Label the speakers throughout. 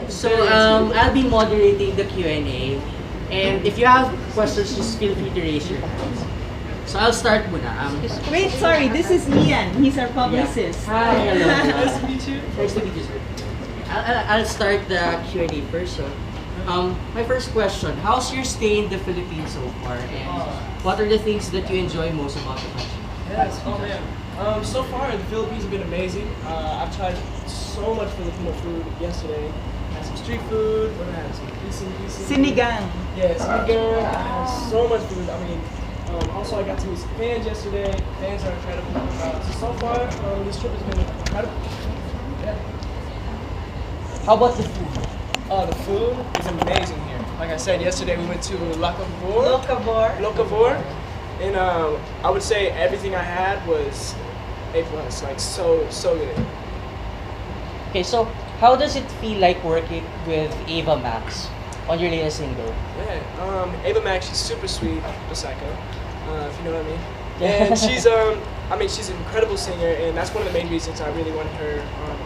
Speaker 1: So I'll be moderating the Q&A. And if you have questions, just feel free to raise your hands. So I'll start muna.
Speaker 2: Wait, sorry, this is Ian. He's our
Speaker 1: Yeah.
Speaker 2: publicist.
Speaker 1: Hi, hello.
Speaker 3: Nice to meet you.
Speaker 1: Nice to meet you, sir. I'll start the Q&A first. So, my first question: how's your stay in the Philippines so far, and what are the things that you enjoy most about the country?
Speaker 3: Yes. Oh man. So far the Philippines have been amazing. I've tried so much Filipino food yesterday. I had some street food. What did I have? Some decent.
Speaker 2: Sinigang.
Speaker 3: Yeah, sinigang. I had so much food. I mean, also I got to meet some fans yesterday. Fans are incredible. So far, this trip has been incredible. Yeah.
Speaker 1: How about the food?
Speaker 3: The food is amazing here. Like I said yesterday, we went to
Speaker 2: Locavor.
Speaker 3: Locavor, and I would say everything I had was A plus, like so good.
Speaker 1: Okay, so how does it feel like working with Ava Max on your latest single?
Speaker 3: Yeah, Ava Max, she's super sweet, a psycho, if you know what I mean. And she's she's an incredible singer, and that's one of the main reasons I really wanted her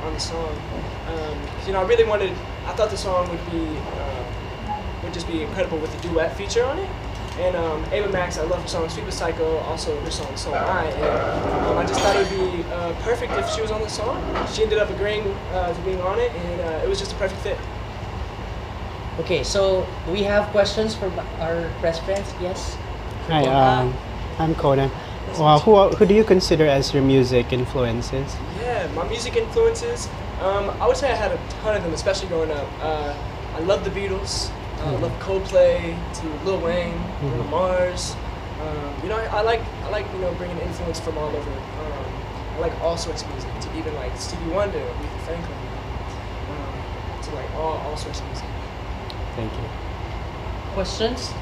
Speaker 3: on the song. I thought the song would just be incredible with the duet feature on it. And Ava Max, I love her song Sweet but Psycho, also her song So Am I. And I just thought it would be perfect if she was on the song. She ended up agreeing to being on it, and it was just a perfect fit.
Speaker 1: Okay, so do we have questions from our press friends? Yes?
Speaker 4: Hi, I'm Conan. Who do you consider as your music influences?
Speaker 3: Yeah, my music influences. I would say I had a ton of them, especially growing up. I love the Beatles. I love Coldplay to Lil Wayne, Bruno Mars. I like bringing influence from all over. I like all sorts of music, to even like Stevie Wonder, Aretha Franklin, to like all sorts of music.
Speaker 4: Thank you.
Speaker 1: Questions?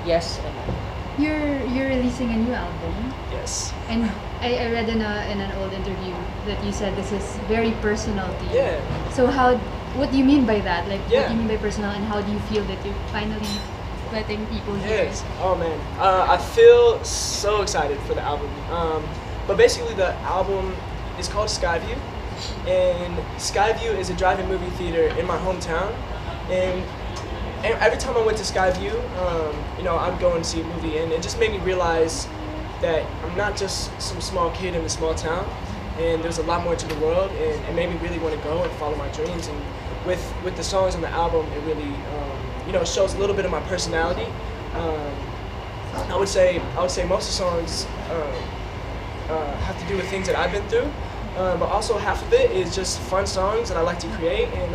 Speaker 1: Yes, Emma.
Speaker 5: You're releasing a new album,
Speaker 3: Yes.
Speaker 5: and I read in an old interview that you said this is very personal to you.
Speaker 3: Yeah.
Speaker 5: So what do you mean by that? Like,
Speaker 3: Yeah.
Speaker 5: what do you mean by personal, and how do you feel that you're finally letting people hear
Speaker 3: Yes.
Speaker 5: it?
Speaker 3: Oh man, I feel so excited for the album. But basically, the album is called Skyview, and Skyview is a drive-in movie theater in my hometown. And every time I went to Skyview, I'd go and see a movie, and it just made me realize that I'm not just some small kid in a small town, and there's a lot more to the world, and it made me really want to go and follow my dreams. And with the songs on the album, it really shows a little bit of my personality. I would say most of the songs have to do with things that I've been through, but also half of it is just fun songs that I like to create, and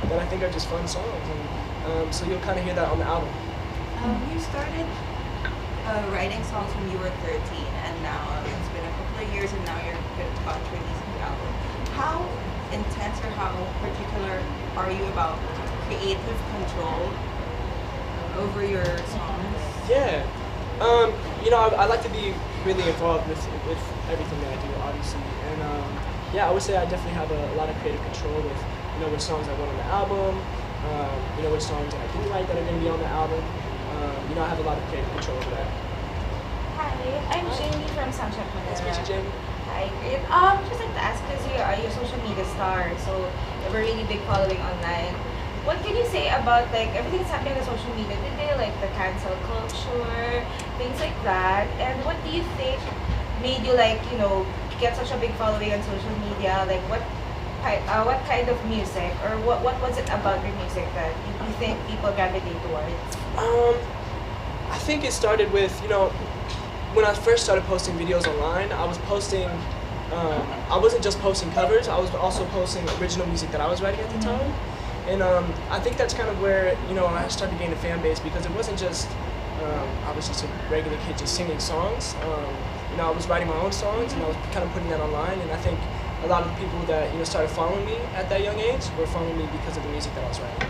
Speaker 3: that I think are just fun songs. And so you'll kind of hear that on the album.
Speaker 6: You started writing songs when you were 13, and now it's been a couple of years, and now you're about to release the album. How intense or how particular are you about creative control over your songs?
Speaker 3: Yeah. I like to be really involved with everything that I do, obviously. And I would say I definitely have a lot of creative control with, which songs I want on the album, which songs that I didn't write that are going to be on the album. I have a lot of creative control over that.
Speaker 7: Hi, I'm Jamie from Sunshine Manila.
Speaker 3: Nice to meet you, Jamie.
Speaker 7: Hi, great. Just like to ask, because you're a social media star, so you have a really big following online. What can you say about like everything that's happening on social media today, like the cancel culture, things like that? And what do you think made you get such a big following on social media? Like what kind of music, or what was it about your music that you think people gravitate towards?
Speaker 3: I think it started with, when I first started posting videos online, I was posting, I wasn't just posting covers, I was also posting original music that I was writing at the time. And I think that's kind of where, I started getting a fan base, because it wasn't just, I was just a regular kid just singing songs. I was writing my own songs, and I was kind of putting that online, and I think a lot of the people that, started following me at that young age were following me because of the music that I was writing.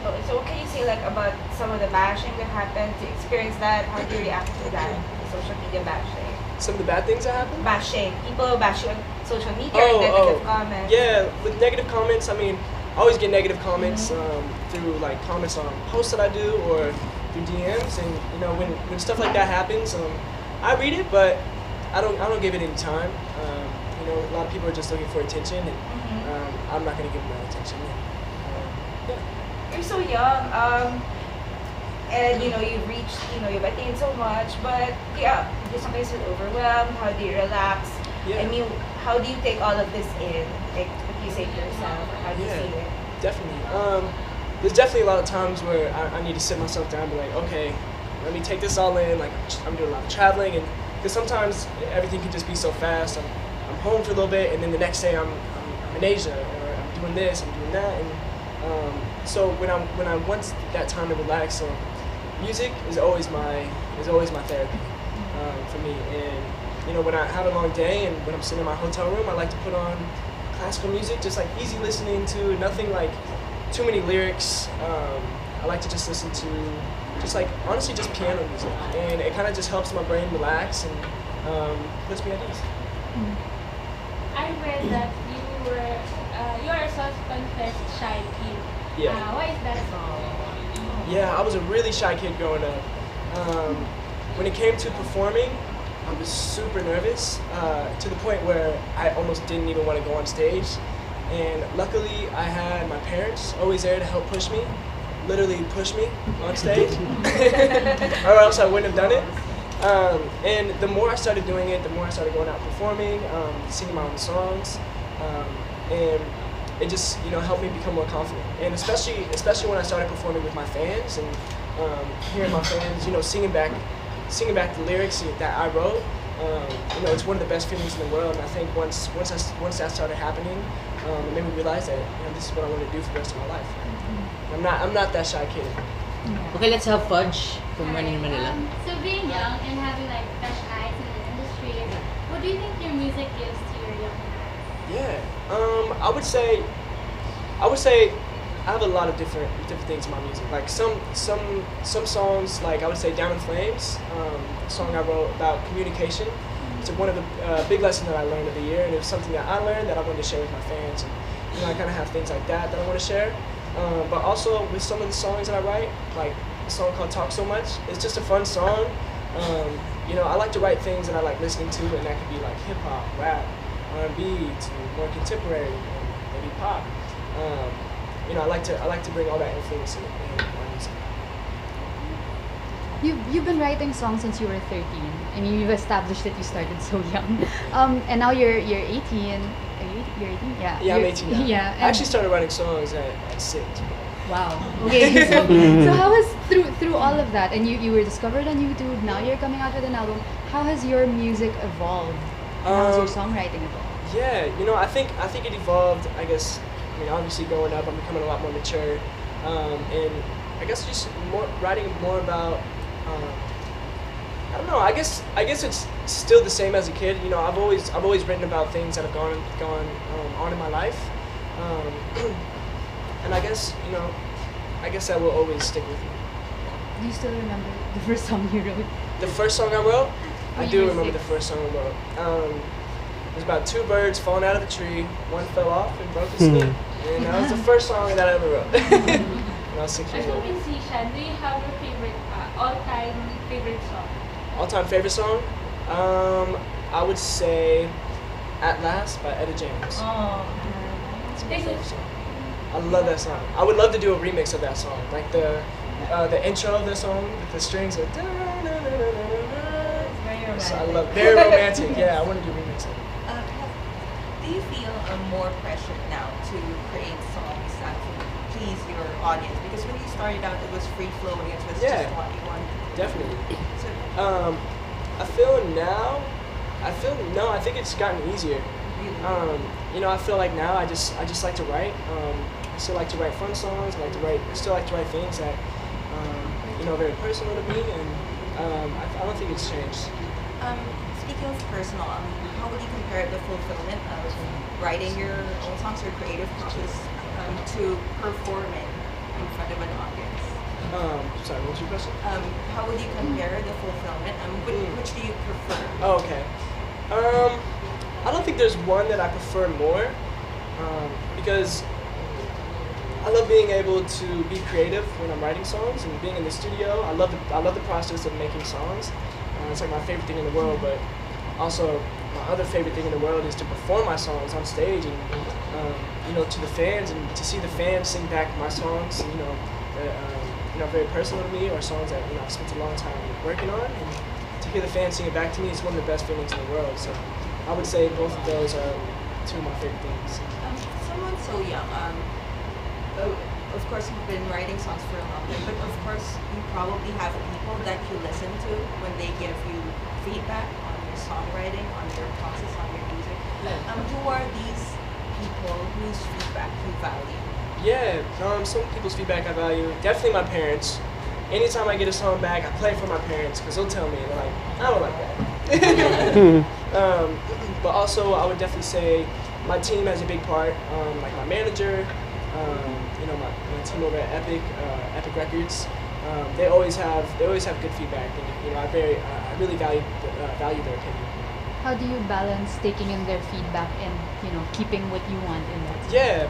Speaker 7: Oh, so what can you say about some of the bashing that happened? To experience that, how do you react to that? The social media bashing.
Speaker 3: Some of the bad things that happened?
Speaker 7: Bashing. People bash you on social media or negative comments.
Speaker 3: Yeah, with negative comments, I always get negative comments through comments on posts that I do or through DMs, and when stuff like that happens, I read it, but I don't give it any time. A lot of people are just looking for attention, and I'm not going to give them that attention.
Speaker 7: you're so young, and you've reached, you've attained so much, but yeah, do you sometimes feel overwhelmed? How do you relax?
Speaker 3: Yeah.
Speaker 7: I mean, how do you take all of this in? Like, what do you say to yourself, or how do you see it?
Speaker 3: Definitely. There's definitely a lot of times where I need to sit myself down and be like, okay, let me take this all in. Like, I'm doing a lot of traveling, and because sometimes everything can just be so fast. I'm home for a little bit, and then the next day I'm in Asia, or I'm doing this, I'm doing that, and so when I want that time to relax, so music is always my therapy for me. And when I have a long day and when I'm sitting in my hotel room, I like to put on classical music, just like easy listening to, nothing like too many lyrics. I like to just listen to just like honestly just piano music, and it kind of just helps my brain relax and puts me at ease.
Speaker 8: I read that you are a self-confessed shy kid.
Speaker 3: Yeah.
Speaker 8: Why is that so?
Speaker 3: Yeah, I was a really shy kid growing up. When it came to performing, I was super nervous to the point where I almost didn't even want to go on stage. And luckily, I had my parents always there to help push me, literally push me on stage, or else I wouldn't have done it. And the more I started doing it, the more I started going out performing, singing my own songs, and it just helped me become more confident. And especially when I started performing with my fans and hearing my fans singing back the lyrics that I wrote. It's one of the best feelings in the world. And I think once that started happening, it made me realize that this is what I want to do for the rest of my life. I'm not that shy kid.
Speaker 1: Okay, let's have Fudge from Running in Manila.
Speaker 8: So being young and having like fresh eyes in the industry, what do you think your music gives to your young eyes?
Speaker 3: Yeah, I would say I have a lot of different things in my music. Like some songs, like I would say "Down in Flames," a song I wrote about communication. It's one of the big lessons that I learned of the year, and it was something that I learned that I wanted to share with my fans. And I kind of have things like that I want to share. But also with some of the songs that I write, like a song called "Talk So Much." It's just a fun song. I like to write things that I like listening to, and that could be like hip hop, rap, R&B, to more contemporary, maybe pop. I like to bring all that influence in my music.
Speaker 5: You've been writing songs since you were 13. I mean, you've established that you started so young. And now you're 18. You're 18? Yeah.
Speaker 3: Yeah, I'm 18 now.
Speaker 5: Yeah.
Speaker 3: I actually started writing songs at 6.
Speaker 5: Wow. Okay. So how has through all of that, and you were discovered on YouTube. Now you're coming out with an album. How has your music evolved? How has your songwriting evolved?
Speaker 3: Yeah, I think it evolved. I guess. Obviously growing up, I'm becoming a lot more mature, and I guess just writing more about. I don't know. I guess it's still the same as a kid. I've always written about things that have gone on in my life, and I guess that will always stick with me.
Speaker 5: Do you still remember the first song you wrote?
Speaker 3: The first song I wrote, I
Speaker 5: When
Speaker 3: do
Speaker 5: you were
Speaker 3: remember
Speaker 5: 6.
Speaker 3: the first song I wrote. It was about 2 birds falling out of a tree. One fell off and broke his knee, and that was the first song that I ever wrote. When I was 6 years
Speaker 8: As a
Speaker 3: old.
Speaker 8: musician, do you have your favorite, all-time favorite song?
Speaker 3: All-time favorite song? I would say "At Last" by Etta James.
Speaker 7: Oh.
Speaker 3: It's my favorite song. I love that song. I would love to do a remix of that song, like the intro of the song with the strings. Like,
Speaker 7: Very romantic.
Speaker 3: so I love very romantic. Yeah, I want to do a remix of it.
Speaker 6: Do you feel more pressure now to create songs that please your audience? Because when you started out, it was free flowing. It was
Speaker 3: Yeah.
Speaker 6: just what you wanted.
Speaker 3: Definitely.
Speaker 6: So,
Speaker 3: I feel no. I think it's gotten easier.
Speaker 6: really,
Speaker 3: I feel like now I just like to write. I still like to write fun songs. I still like to write things that are very personal to me, and I don't think it's changed.
Speaker 6: speaking of personal, how would you compare the fulfillment of writing your own songs or creative process to performing in front of an audience?
Speaker 3: Sorry, what was your question?
Speaker 6: How would you compare the fulfillment? Which do you prefer?
Speaker 3: Oh, okay. I don't think there's one that I prefer more, because I love being able to be creative when I'm writing songs and being in the studio. I love the process of making songs. It's like my favorite thing in the world, but also my other favorite thing in the world is to perform my songs on stage and to the fans, and to see the fans sing back my songs. Very personal to me, or songs that I've spent a long time working on, and to hear the fans sing it back to me is one of the best feelings in the world. So I would say both of those are two of my favorite things.
Speaker 6: Someone so young, of course you've been writing songs for a long time, but of course you probably have people that you listen to when they give you feedback on your songwriting, on your process, on your music. Who are these people whose feedback you value?
Speaker 3: Yeah, some people's feedback I value. Definitely my parents. Anytime I get a song back, I play it for my parents because they'll tell me, they're like, I don't like that. But also, I would definitely say my team has a big part. Like my manager, my team over at Epic Records. They always have good feedback, and I really value their opinion.
Speaker 5: How do you balance taking in their feedback and keeping what you want in that?
Speaker 3: Yeah.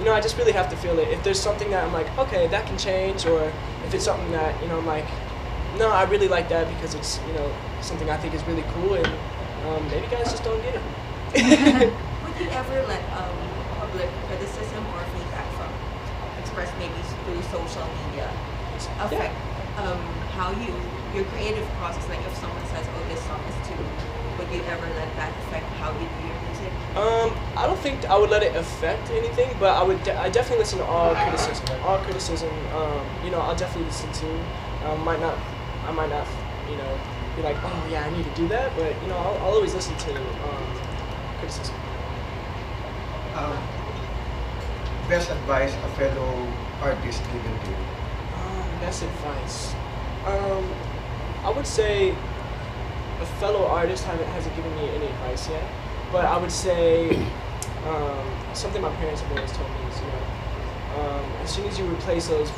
Speaker 3: I just really have to feel it. If there's something that I'm like, okay, that can change, or if it's something that, I'm like, no, I really like that because it's, something I think is really cool, and maybe guys just don't get it.
Speaker 6: Would you ever let public criticism or feedback from expressed maybe through social media affect how your creative process? Like if someone says, oh, this song is too, would you ever let that affect how you do your music?
Speaker 3: I don't think I would let it affect anything, but I definitely listen to all criticism. All criticism, I'll definitely listen to. I might not, be like, oh yeah, I need to do that, but I'll always listen to criticism.
Speaker 9: Best advice a fellow artist given to you?
Speaker 3: Best advice. I would say a fellow artist hasn't given me any advice yet, but I would say something my parents have always told me is, as soon as you replace those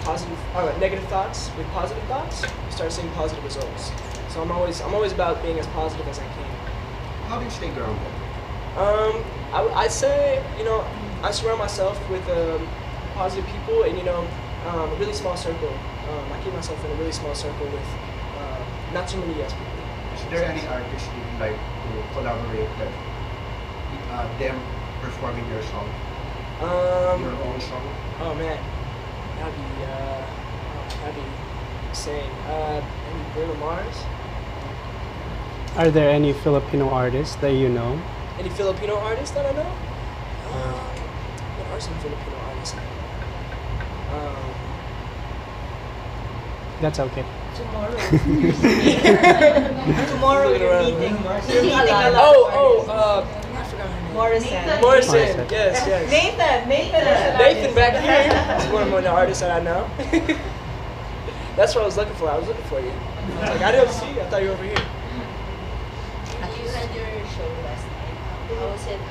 Speaker 3: negative thoughts with positive thoughts, you start seeing positive results. So I'm always about being as positive as I can.
Speaker 9: How do you stay grounded?
Speaker 3: I'd say, I surround myself with positive people, and a really small circle. I keep myself in a really small circle with not too many yes people.
Speaker 9: Is there any artist you'd like to collaborate with? Them performing your song? Your own song?
Speaker 3: Oh man, that'd be insane. Maybe Bruno Mars.
Speaker 4: Are there any Filipino artists that you know?
Speaker 3: Any Filipino artists that I know? What are some Filipino artists?
Speaker 4: That's okay.
Speaker 2: Tomorrow. Tomorrow you're meeting. You're meeting a lot.
Speaker 3: I forgot her name.
Speaker 2: Morrison.
Speaker 3: Morrison. Yes. Nathan back here is one of the artists that I know. That's what I was looking for. I was looking for you. I was like, I didn't see you. I thought you were over here.
Speaker 10: You had your show last night. How was it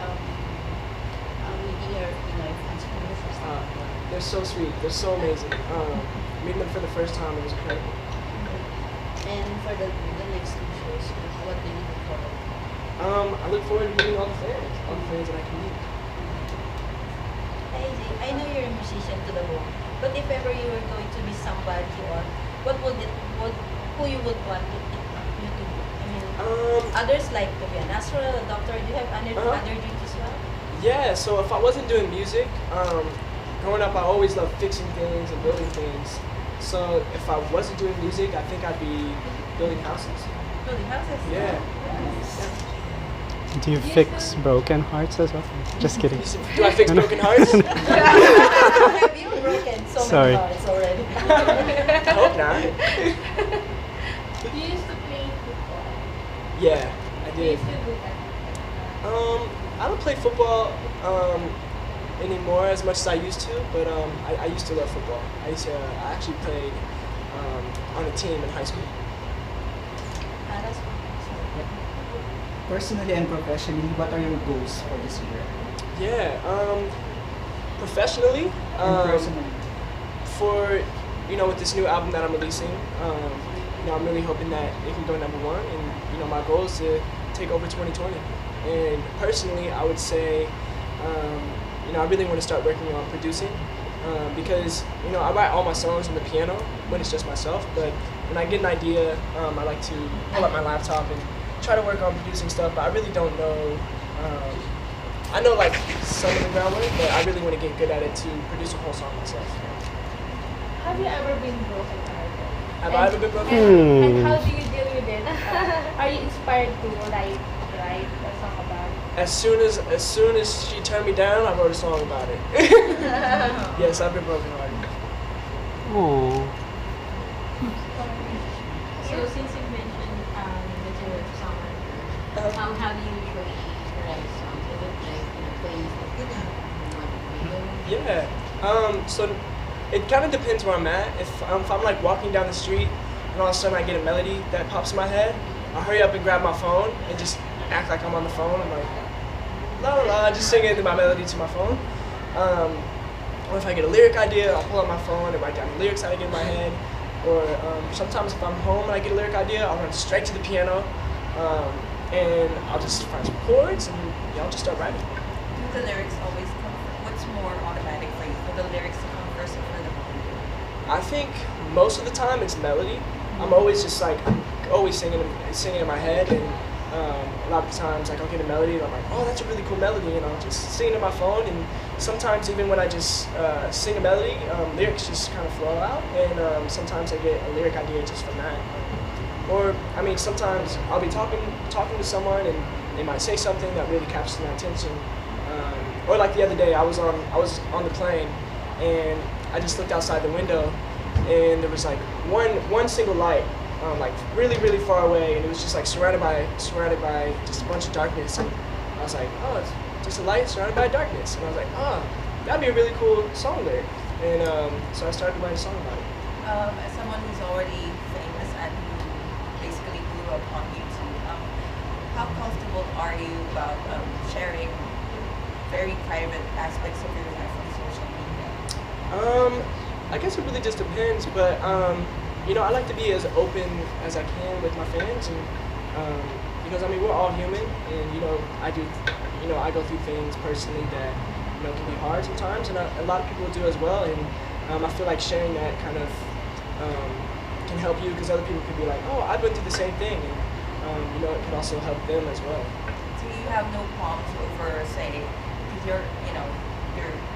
Speaker 10: meeting your Pinoy fans for the first time?
Speaker 3: They're so sweet. They're so amazing. Meeting them for the first time, it was incredible.
Speaker 10: And for the next two shows, what do you look forward to?
Speaker 3: I look forward to meeting all the fans that I can meet.
Speaker 10: I know you're a musician to the bone, but if ever you were going to be somebody, or who you would want you to be? I mean, others like to be an astronaut, a doctor. Do you have other dreams as well?
Speaker 3: Yeah, so if I wasn't doing music, growing up I always loved fixing things and building things. So if I wasn't doing music, I think I'd be building houses.
Speaker 6: Building houses?
Speaker 3: Yeah.
Speaker 4: Do you fix broken hearts as well? Just kidding.
Speaker 3: Do I fix broken hearts?
Speaker 10: Have you broken so
Speaker 4: Sorry.
Speaker 10: many hearts already?
Speaker 3: I hope not.
Speaker 8: You used to play football.
Speaker 3: Yeah, I
Speaker 8: Do you
Speaker 3: did.
Speaker 8: still do that?
Speaker 3: I don't play football anymore as much as I used to, but I used to love football. I actually played on a team in high school.
Speaker 10: That's
Speaker 2: Personally and professionally, what are your goals for this year?
Speaker 3: Yeah, professionally,
Speaker 2: And personally.
Speaker 3: for with this new album that I'm releasing, I'm really hoping that it can go #1, and my goal is to take over 2020. And personally, I would say, I really want to start working on producing, because I write all my songs on the piano when it's just myself, but when I get an idea, I like to pull up my laptop and try to work on producing stuff, but I really don't know. I know like some of the groundwork, but I really want to get good at it to produce a whole song myself.
Speaker 11: Have you ever been broken hearted?
Speaker 3: Have I ever been broken?
Speaker 11: And how do you deal with it? Are you inspired to write a song about it?
Speaker 3: As soon as she turned me down, I wrote a song about it. Yes, I've been broken hearted.
Speaker 4: Oh.
Speaker 10: So since you mentioned that you're a songwriter, how do you usually write songs? Is it like playing stuff?
Speaker 3: Yeah. So it kind of depends where I'm at. If I'm like walking down the street and all of a sudden I get a melody that pops in my head, I'll hurry up and grab my phone and just act like I'm on the phone. I'm like, la la la, just singing my melody to my phone. Or if I get a lyric idea, I'll pull out my phone and write down the lyrics that I get in my head. Or sometimes if I'm home and I get a lyric idea, I'll run straight to the piano and I'll just find some chords and I'll just start writing.
Speaker 6: Do the lyrics always come first? What's more automatic for you? For the lyrics to come first or for the melody?
Speaker 3: I think most of the time it's melody. I'm always just like, always singing in my head, and a lot of times like I'll get a melody and I'm like, oh, that's a really cool melody, and I'll just sing it on my phone. And sometimes even when I just sing a melody, lyrics just kind of flow out, and sometimes I get a lyric idea just from that. Or I mean, sometimes I'll be talking to someone and they might say something that really captures my attention. Or like the other day, I was on the plane and I just looked outside the window and there was like one single light, like really far away, and it was just like surrounded by just a bunch of darkness. And I was like, oh, it's just a light surrounded by darkness. And I was like, oh, that'd be a really cool song lyric. And so I started writing a song about it.
Speaker 6: As someone who's already famous and who basically grew up on YouTube, how comfortable are you about sharing very private aspects of your life on social media?
Speaker 3: I guess it really just depends, but I like to be as open as I can with my fans, and because I mean we're all human, and I go through things personally that can be hard sometimes, and a lot of people do as well, and I feel like sharing that kind of can help you, because other people could be like, oh, I've been through the same thing, and it can also help them as well.
Speaker 6: So you have no qualms over, say, because you're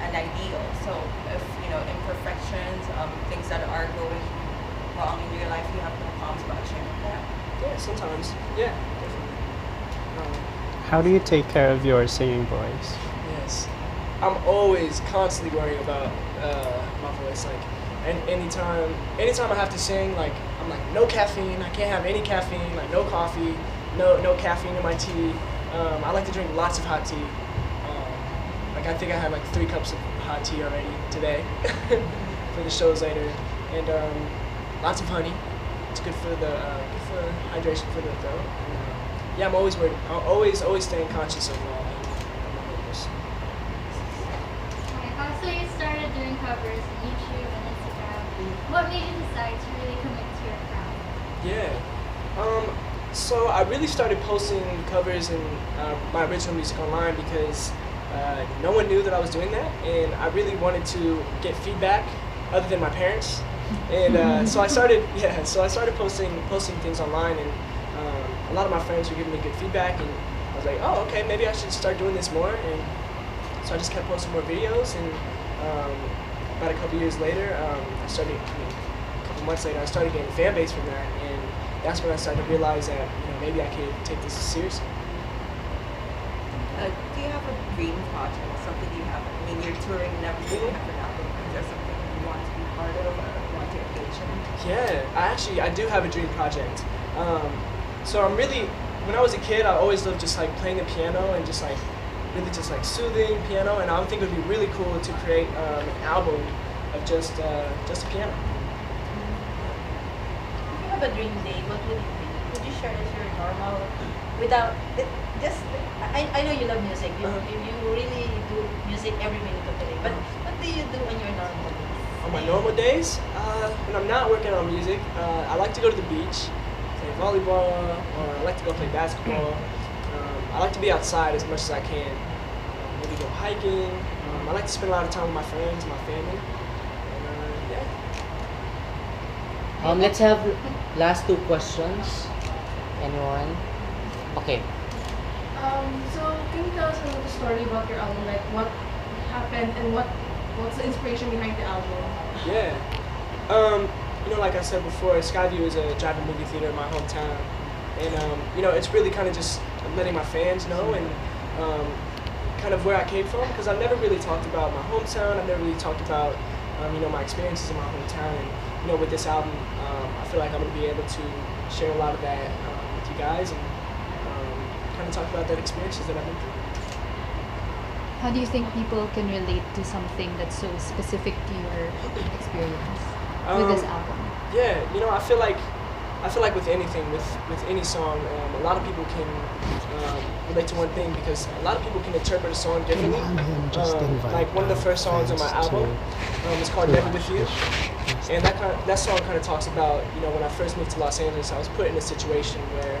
Speaker 6: an ideal. So if imperfections, things that are going wrong in your life, you have no qualms about sharing that.
Speaker 3: Yeah, sometimes. Yeah, definitely.
Speaker 4: How do you take care of your singing voice?
Speaker 3: Yes, I'm always constantly worrying about my voice. Like, and anytime I have to sing, like I'm like, no caffeine. I can't have any caffeine. Like no coffee, no caffeine in my tea. I like to drink lots of hot tea. Like I think I had like 3 cups of hot tea already today for the shows later, and lots of honey. It's good for hydration for the throat. And, yeah, I'm always worried. I'm always staying conscious of my vocals.
Speaker 8: Okay, so you started doing covers on YouTube and Instagram. What made you decide to really commit to your craft?
Speaker 3: Yeah. So I really started posting covers and my original music online because no one knew that I was doing that, and I really wanted to get feedback other than my parents. And so I started posting things online, and a lot of my friends were giving me good feedback, and I was like, oh, okay, maybe I should start doing this more. And so I just kept posting more videos, and about a couple years later, a couple months later, I started getting a fan base from that, and that's when I started to realize that maybe I could take this seriously.
Speaker 6: Do you have a dream project? Something you have? I mean, you're touring and everything. You have an album. Is there something you want to be part of or want to engage in?
Speaker 3: Yeah, I do have a dream project. So when I was a kid, I always loved just like playing the piano and just like really just like soothing piano. And I think it would be really cool to create an album of just a piano.
Speaker 10: If you have a dream day, what would it be? Would you share it as your normal, without just? I know you love music. You really do music every minute of the day. But what do you do on your normal days?
Speaker 3: On my normal days, when I'm not working on music, I like to go to the beach, play volleyball, or I like to go play basketball. I like to be outside as much as I can. Maybe go hiking. I like to spend a lot of time with my friends, my family. And, yeah.
Speaker 1: Let's have last 2 questions. Anyone? Okay.
Speaker 11: So can you tell us a little story about your album? Like what happened and what's the inspiration behind the album?
Speaker 3: Yeah. Like I said before, Skyview is a drive-in movie theater in my hometown, and it's really kind of just letting my fans know and kind of where I came from, because I've never really talked about my hometown. I've never really talked about my experiences in my hometown, and with this album, I feel like I'm gonna be able to share a lot of that with you guys and kind of talk about that experiences that I've been through.
Speaker 5: How do you think people can relate to something that's so specific to your experience with this album?
Speaker 3: Yeah, I feel like with anything, with any song, a lot of people can relate to one thing, because a lot of people can interpret a song differently. Like one of the first songs on my album is called "Never With You," and that song kind of talks about when I first moved to Los Angeles, I was put in a situation where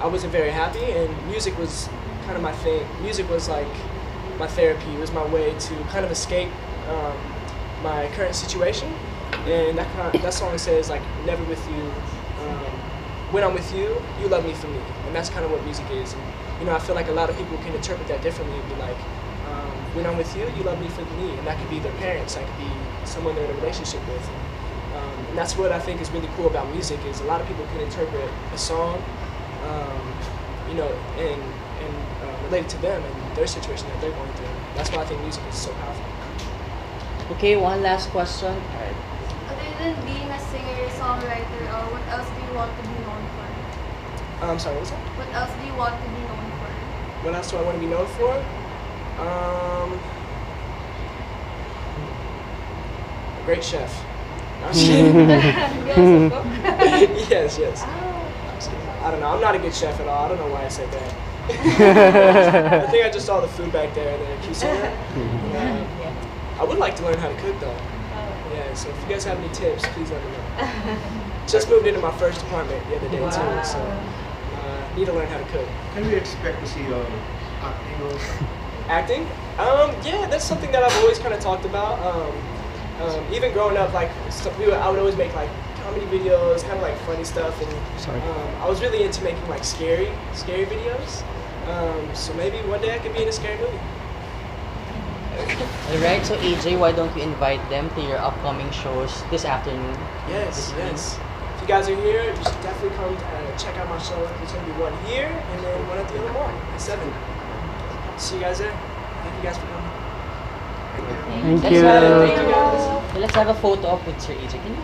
Speaker 3: I wasn't very happy, and music was kind of my thing. Music was like my therapy. It was my way to kind of escape my current situation. And that song says like, never with you. When I'm with you, you love me for me, and that's kind of what music is. And I feel like a lot of people can interpret that differently and be like, when I'm with you, you love me for me, and that could be their parents, that could be someone they're in a relationship with. And that's what I think is really cool about music, is a lot of people can interpret a song, and relate it to them and their situation that they're going through. That's why I think music is so powerful.
Speaker 1: Okay, one last question. Alright.
Speaker 11: Other than being a singer, songwriter, what else do you want to be known for?
Speaker 3: I'm sorry, what was that?
Speaker 11: What else do you want to be known for?
Speaker 3: What else do I want to be known for? A great chef. I'm just kidding. Yes. I don't know. I'm not a good chef at all. I don't know why I said that. I think I just saw the food back there and then I keep saying that. I would like to learn how to cook though. Yeah, so if you guys have any tips, please let me know. Just moved into my first apartment the other day too, so need to learn how to cook.
Speaker 9: Can we expect to see acting also?
Speaker 3: Acting? Yeah, that's something that I've always kind of talked about. Even growing up, like I would always make like comedy videos, kind of like funny stuff, and I was really into making like scary videos. So maybe one day I could be in a scary movie.
Speaker 1: Alright, so AJ, why don't you invite them to your upcoming shows this afternoon?
Speaker 3: Yes. If you guys are here, you should definitely come check out my show. There's going to be one here and then one at the other mall at 7. See you guys there. Thank you guys for coming.
Speaker 4: Thank you.
Speaker 1: Let's have a photo op with Sir AJ. Can you?